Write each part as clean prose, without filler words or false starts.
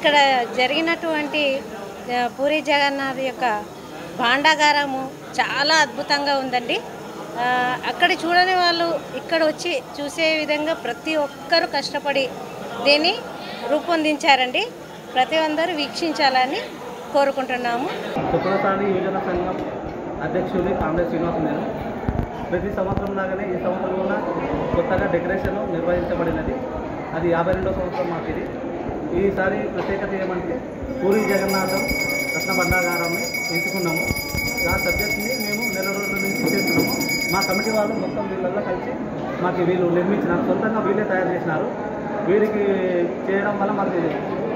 ఇక్కడ జరిగినటువంటి పూరి జగన్నాథ్ యొక్క భాండాగారము చాలా అద్భుతంగా ఉందండి. అక్కడ చూడని వాళ్ళు ఇక్కడ వచ్చి చూసే విధంగా ప్రతి ఒక్కరూ కష్టపడి దీన్ని రూపొందించారండి. ప్రతి అందరూ వీక్షించాలని కోరుకుంటున్నాము. సుప్రసాది యువజన సంఘం అధ్యక్షుడి కాంగ్రెస్ శ్రీనివాస్. నేను ప్రతి సంవత్సరం లాగానే ఈ సంవత్సరం కూడా కొత్తగా డెకరేషన్ నిర్వహించబడినది. అది 52వ సంవత్సరం మాకు ఇది. ఈసారి ప్రత్యేకత ఏమంటే పూరి జగన్నాథం రత్న భండాగారాన్ని ఎంచుకున్నాము. ఆ సబ్జెక్ట్ని మేము నెల రోజుల నుంచి చేస్తున్నాము. మా కమిటీ వాళ్ళు మొత్తం వీళ్ళల్లో కలిసి మాకు వీళ్ళు నిర్మించినారు, సొంతంగా వీళ్ళే తయారు చేసినారు. వీరికి చేయడం వల్ల మాకు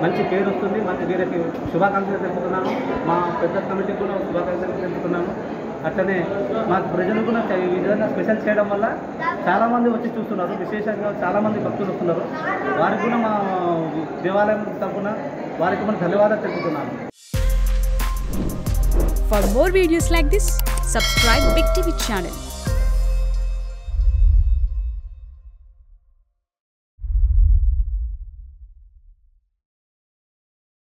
మంచి పేరు వస్తుంది. వీరికి శుభాకాంక్షలు తెలుపుతున్నాను. మా పెద్ద కమిటీకి కూడా శుభాకాంక్షలు తెలుపుతున్నాను. అట్లనే మాకు ప్రజలు కూడా ఈ విధంగా స్పెషల్ చేయడం వల్ల చాలామంది వచ్చి చూస్తున్నారు. విశేషంగా చాలామంది భక్తులు వస్తున్నారు. వారికి కూడా మా దేవాలయం తరఫున వారికి కూడా ధన్యవాదాలు తెలుపుతున్నాను. For more videos like this, subscribe Big TV channel.